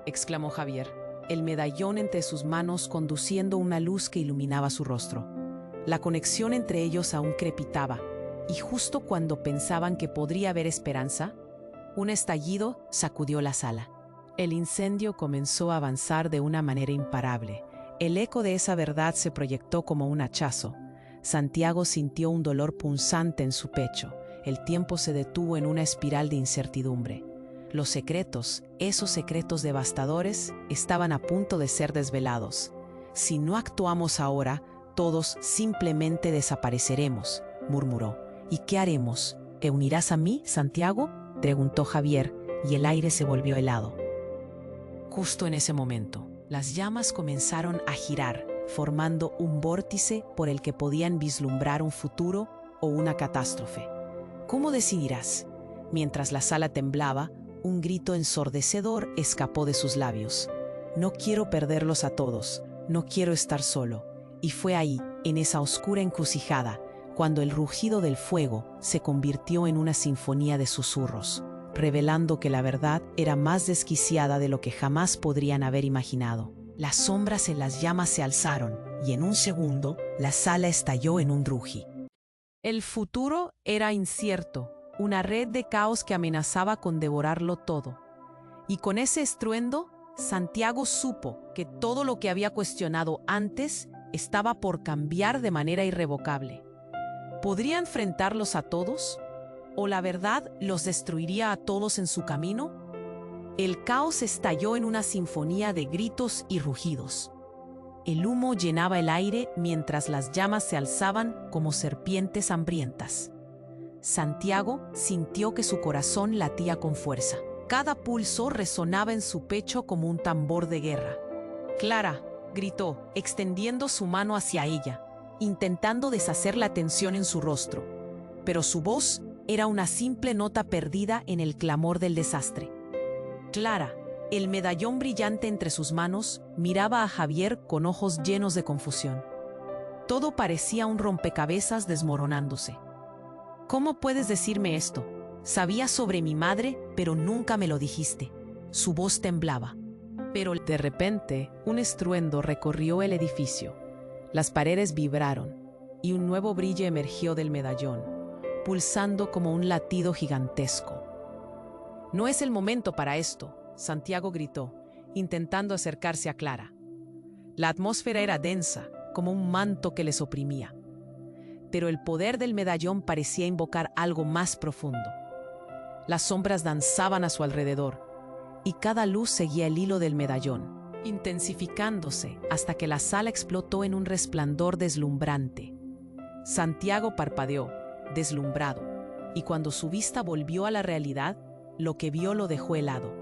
exclamó Javier, el medallón entre sus manos conduciendo una luz que iluminaba su rostro. La conexión entre ellos aún crepitaba, y justo cuando pensaban que podría haber esperanza, un estallido sacudió la sala. El incendio comenzó a avanzar de una manera imparable. El eco de esa verdad se proyectó como un hachazo. Santiago sintió un dolor punzante en su pecho. El tiempo se detuvo en una espiral de incertidumbre. Los secretos, esos secretos devastadores, estaban a punto de ser desvelados. «Si no actuamos ahora, todos simplemente desapareceremos», murmuró. «¿Y qué haremos? ¿Te unirás a mí, Santiago?», preguntó Javier, y el aire se volvió helado. Justo en ese momento, las llamas comenzaron a girar, formando un vórtice por el que podían vislumbrar un futuro o una catástrofe. «¿Cómo decidirás?». Mientras la sala temblaba, un grito ensordecedor escapó de sus labios. «No quiero perderlos a todos, no quiero estar solo». Y fue ahí, en esa oscura encrucijada, cuando el rugido del fuego se convirtió en una sinfonía de susurros. revelando que la verdad era más desquiciada de lo que jamás podrían haber imaginado. Las sombras en las llamas se alzaron y en un segundo la sala estalló en un rugi. El futuro era incierto, una red de caos que amenazaba con devorarlo todo. Y con ese estruendo, Santiago supo que todo lo que había cuestionado antes estaba por cambiar de manera irrevocable. ¿Podría enfrentarlos a todos? ¿O la verdad los destruiría a todos en su camino? El caos estalló en una sinfonía de gritos y rugidos. El humo llenaba el aire mientras las llamas se alzaban como serpientes hambrientas. Santiago sintió que su corazón latía con fuerza. Cada pulso resonaba en su pecho como un tambor de guerra. «Clara», gritó, extendiendo su mano hacia ella, intentando deshacer la tensión en su rostro. Pero su voz era una simple nota perdida en el clamor del desastre. Clara, el medallón brillante entre sus manos, miraba a Javier con ojos llenos de confusión. Todo parecía un rompecabezas desmoronándose. «¿Cómo puedes decirme esto? Sabías sobre mi madre, pero nunca me lo dijiste». Su voz temblaba. Pero de repente, un estruendo recorrió el edificio. Las paredes vibraron, y un nuevo brillo emergió del medallón, pulsando como un latido gigantesco. «No es el momento para esto», Santiago gritó, intentando acercarse a Clara. La atmósfera era densa, como un manto que les oprimía. Pero el poder del medallón parecía invocar algo más profundo. Las sombras danzaban a su alrededor, y cada luz seguía el hilo del medallón, intensificándose hasta que la sala explotó en un resplandor deslumbrante. Santiago parpadeó, deslumbrado, y cuando su vista volvió a la realidad, lo que vio lo dejó helado.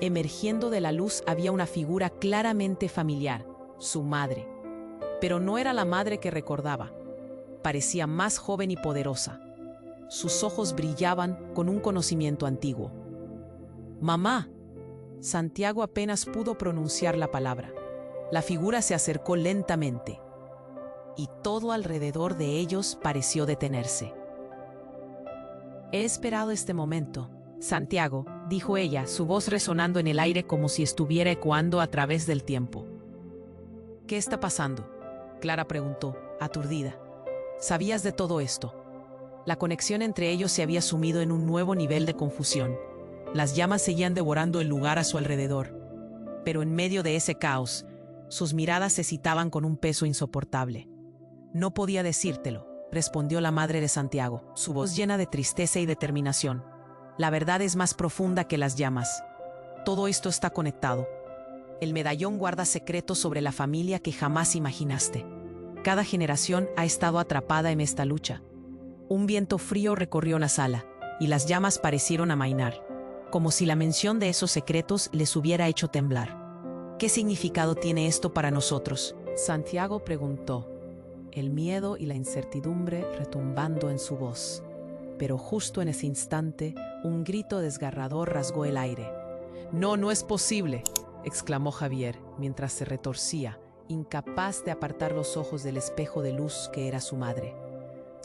Emergiendo de la luz había una figura claramente familiar, su madre. Pero no era la madre que recordaba. Parecía más joven y poderosa. Sus ojos brillaban con un conocimiento antiguo. «¡Mamá!». Santiago apenas pudo pronunciar la palabra. La figura se acercó lentamente, y todo alrededor de ellos pareció detenerse. «He esperado este momento, Santiago», dijo ella, su voz resonando en el aire como si estuviera ecoando a través del tiempo. «¿Qué está pasando?», Clara preguntó, aturdida. «¿Sabías de todo esto?». La conexión entre ellos se había sumido en un nuevo nivel de confusión. Las llamas seguían devorando el lugar a su alrededor. Pero en medio de ese caos, sus miradas se citaban con un peso insoportable. «No podía decírtelo», respondió la madre de Santiago, su voz llena de tristeza y determinación. «La verdad es más profunda que las llamas. Todo esto está conectado. El medallón guarda secretos sobre la familia que jamás imaginaste. Cada generación ha estado atrapada en esta lucha». Un viento frío recorrió la sala, y las llamas parecieron amainar, como si la mención de esos secretos les hubiera hecho temblar. «¿Qué significado tiene esto para nosotros?», Santiago preguntó, el miedo y la incertidumbre retumbando en su voz. Pero justo en ese instante, un grito desgarrador rasgó el aire. «¡No, no es posible!», exclamó Javier, mientras se retorcía, incapaz de apartar los ojos del espejo de luz que era su madre.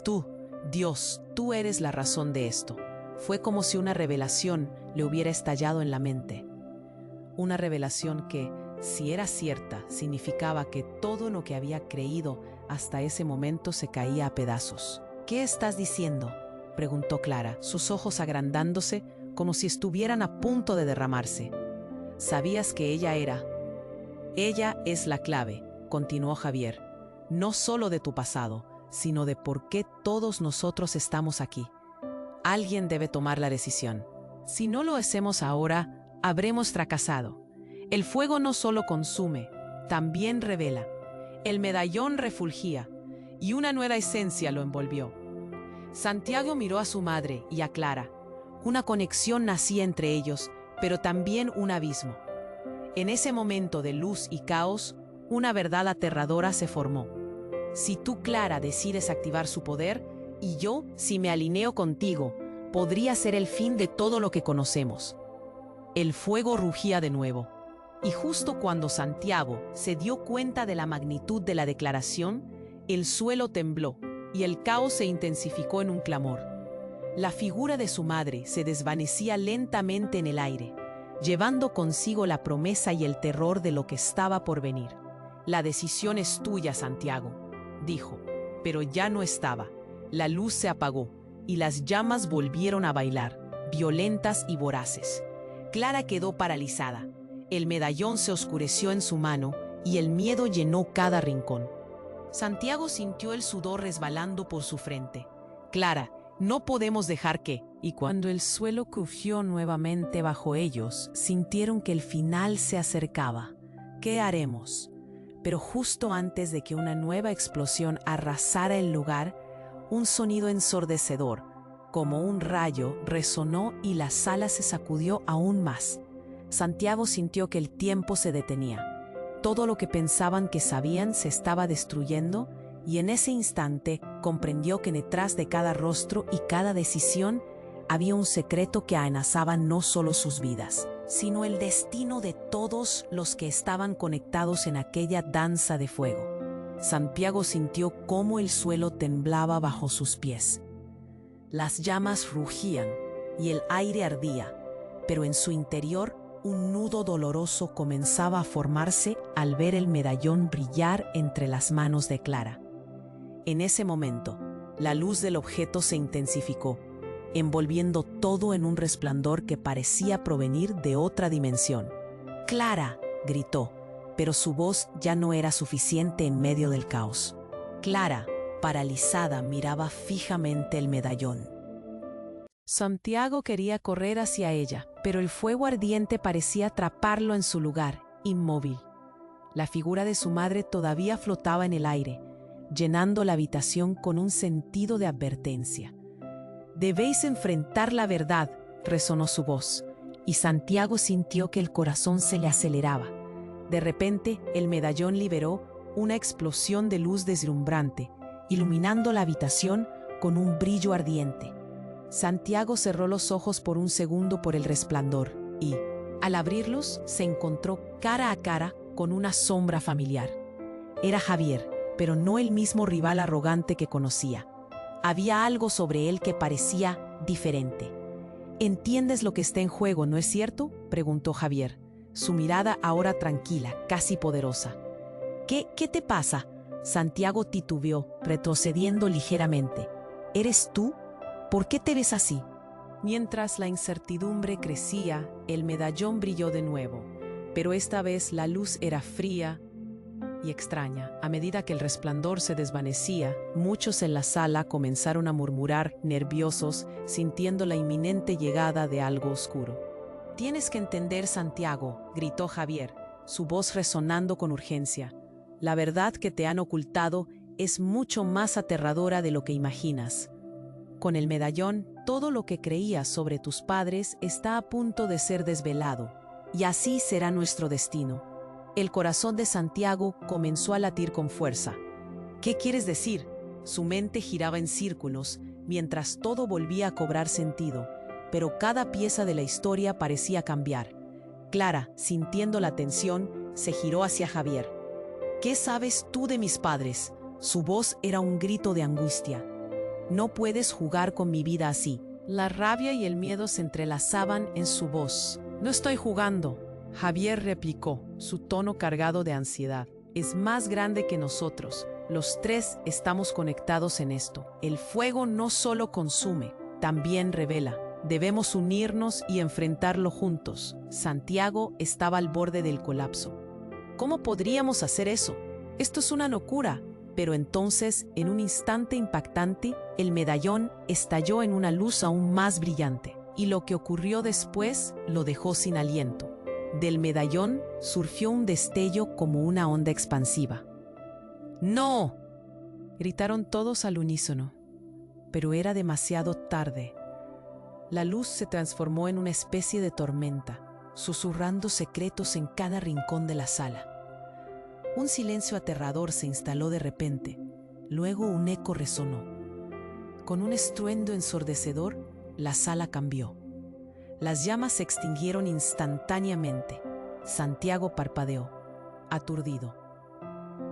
«Tú, Dios, tú eres la razón de esto». Fue como si una revelación le hubiera estallado en la mente. Una revelación que, si era cierta, significaba que todo lo que había creído hasta ese momento se caía a pedazos. «¿Qué estás diciendo?», preguntó Clara, sus ojos agrandándose como si estuvieran a punto de derramarse. «¿Sabías que ella era?» «Ella es la clave», continuó Javier, «no solo de tu pasado, sino de por qué todos nosotros estamos aquí. Alguien debe tomar la decisión. Si no lo hacemos ahora, habremos fracasado. El fuego no solo consume, también revela». El medallón refulgía, y una nueva esencia lo envolvió. Santiago miró a su madre y a Clara. Una conexión nacía entre ellos, pero también un abismo. En ese momento de luz y caos, una verdad aterradora se formó. Si tú, Clara, decides activar su poder, y yo, si me alineo contigo, podría ser el fin de todo lo que conocemos. El fuego rugía de nuevo, y justo cuando Santiago se dio cuenta de la magnitud de la declaración, el suelo tembló y el caos se intensificó en un clamor. La figura de su madre se desvanecía lentamente en el aire, llevando consigo la promesa y el terror de lo que estaba por venir. «La decisión es tuya, Santiago», dijo, pero ya no estaba. La luz se apagó y las llamas volvieron a bailar, violentas y voraces. Clara quedó paralizada. El medallón se oscureció en su mano y el miedo llenó cada rincón. Santiago sintió el sudor resbalando por su frente. «Clara, no podemos dejar que...» Y cuando el suelo crujió nuevamente bajo ellos, sintieron que el final se acercaba. «¿Qué haremos?». Pero justo antes de que una nueva explosión arrasara el lugar, un sonido ensordecedor, como un rayo, resonó y la sala se sacudió aún más. Santiago sintió que el tiempo se detenía. Todo lo que pensaban que sabían se estaba destruyendo, y en ese instante comprendió que detrás de cada rostro y cada decisión había un secreto que amenazaba no solo sus vidas, sino el destino de todos los que estaban conectados en aquella danza de fuego. Santiago sintió cómo el suelo temblaba bajo sus pies. Las llamas rugían y el aire ardía, pero en su interior un nudo doloroso comenzaba a formarse al ver el medallón brillar entre las manos de Clara. En ese momento, la luz del objeto se intensificó, envolviendo todo en un resplandor que parecía provenir de otra dimensión. «¡Clara!», gritó, pero su voz ya no era suficiente en medio del caos. Clara, paralizada, miraba fijamente el medallón. Santiago quería correr hacia ella, pero el fuego ardiente parecía atraparlo en su lugar, inmóvil. La figura de su madre todavía flotaba en el aire, llenando la habitación con un sentido de advertencia. «Debéis enfrentar la verdad», resonó su voz, y Santiago sintió que el corazón se le aceleraba. De repente, el medallón liberó una explosión de luz deslumbrante, iluminando la habitación con un brillo ardiente. Santiago cerró los ojos por un segundo por el resplandor y, al abrirlos, se encontró cara a cara con una sombra familiar. Era Javier, pero no el mismo rival arrogante que conocía. Había algo sobre él que parecía diferente. «¿Entiendes lo que está en juego, no es cierto?», preguntó Javier, su mirada ahora tranquila, casi poderosa. ¿Qué te pasa?», Santiago titubeó, retrocediendo ligeramente. «¿Eres tú? ¿Por qué te ves así?». Mientras la incertidumbre crecía, el medallón brilló de nuevo, pero esta vez la luz era fría y extraña. A medida que el resplandor se desvanecía, muchos en la sala comenzaron a murmurar, nerviosos, sintiendo la inminente llegada de algo oscuro. «Tienes que entender, Santiago», gritó Javier, su voz resonando con urgencia. «La verdad que te han ocultado es mucho más aterradora de lo que imaginas. Con el medallón, todo lo que creías sobre tus padres está a punto de ser desvelado, y así será nuestro destino». El corazón de Santiago comenzó a latir con fuerza. «¿Qué quieres decir?». Su mente giraba en círculos, mientras todo volvía a cobrar sentido, pero cada pieza de la historia parecía cambiar. Clara, sintiendo la tensión, se giró hacia Javier. «¿Qué sabes tú de mis padres?». Su voz era un grito de angustia. «No puedes jugar con mi vida así». La rabia y el miedo se entrelazaban en su voz. «No estoy jugando», Javier replicó, su tono cargado de ansiedad. «Es más grande que nosotros. Los tres estamos conectados en esto. El fuego no solo consume, también revela. Debemos unirnos y enfrentarlo juntos». Santiago estaba al borde del colapso. «¿Cómo podríamos hacer eso? Esto es una locura». Pero entonces, en un instante impactante, el medallón estalló en una luz aún más brillante. Y lo que ocurrió después lo dejó sin aliento. Del medallón surgió un destello como una onda expansiva. «¡No!», gritaron todos al unísono. Pero era demasiado tarde. La luz se transformó en una especie de tormenta, susurrando secretos en cada rincón de la sala. Un silencio aterrador se instaló de repente. Luego un eco resonó. Con un estruendo ensordecedor, la sala cambió. Las llamas se extinguieron instantáneamente. Santiago parpadeó, aturdido.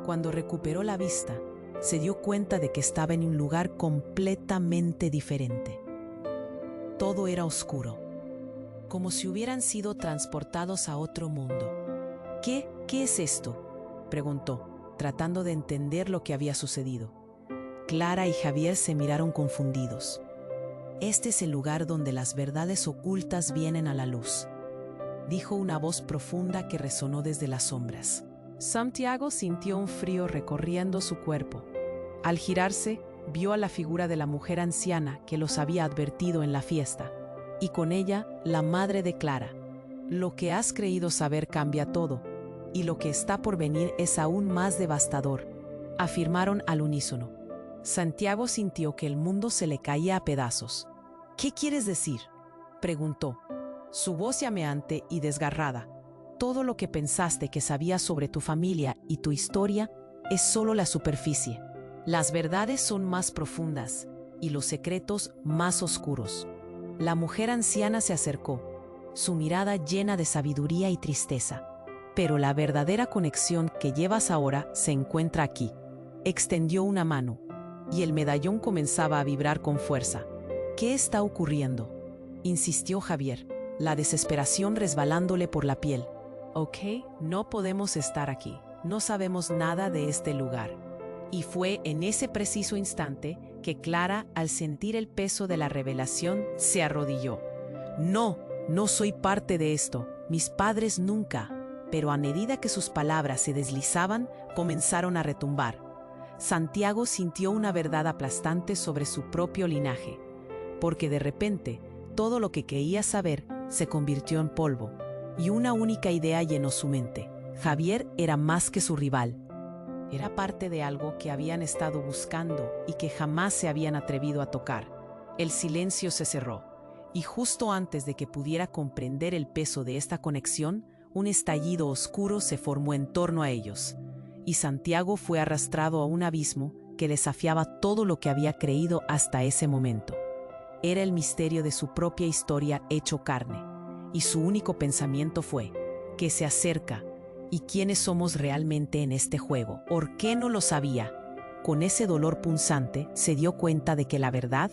Cuando recuperó la vista, se dio cuenta de que estaba en un lugar completamente diferente. todo era oscuro, como si hubieran sido transportados a otro mundo. ¿Qué es esto?, preguntó, tratando de entender lo que había sucedido. Clara y Javier se miraron confundidos. «Este es el lugar donde las verdades ocultas vienen a la luz», dijo una voz profunda que resonó desde las sombras. Santiago sintió un frío recorriendo su cuerpo. Al girarse, vio a la figura de la mujer anciana que los había advertido en la fiesta, y con ella la madre de Clara. «Lo que has creído saber cambia todo, y lo que está por venir es aún más devastador», afirmaron al unísono. Santiago sintió que el mundo se le caía a pedazos. «¿Qué quieres decir?», preguntó, su voz llameante y desgarrada. «Todo lo que pensaste que sabías sobre tu familia y tu historia es solo la superficie. Las verdades son más profundas y los secretos más oscuros». La mujer anciana se acercó, su mirada llena de sabiduría y tristeza. «Pero la verdadera conexión que llevas ahora se encuentra aquí». Extendió una mano, y el medallón comenzaba a vibrar con fuerza. «¿Qué está ocurriendo?», insistió Javier, la desesperación resbalándole por la piel. «Ok, no podemos estar aquí. No sabemos nada de este lugar». Y fue en ese preciso instante que Clara, al sentir el peso de la revelación, se arrodilló. «No, no soy parte de esto. Mis padres nunca». Pero a medida que sus palabras se deslizaban, comenzaron a retumbar. Santiago sintió una verdad aplastante sobre su propio linaje, porque de repente todo lo que creía saber se convirtió en polvo, y una única idea llenó su mente: Javier era más que su rival. Era parte de algo que habían estado buscando y que jamás se habían atrevido a tocar. El silencio se cerró, y justo antes de que pudiera comprender el peso de esta conexión, un estallido oscuro se formó en torno a ellos, y Santiago fue arrastrado a un abismo que desafiaba todo lo que había creído hasta ese momento. Era el misterio de su propia historia hecho carne, y su único pensamiento fue: ¿qué se acerca? ¿Y quiénes somos realmente en este juego? ¿Por qué no lo sabía? Con ese dolor punzante se dio cuenta de que la verdad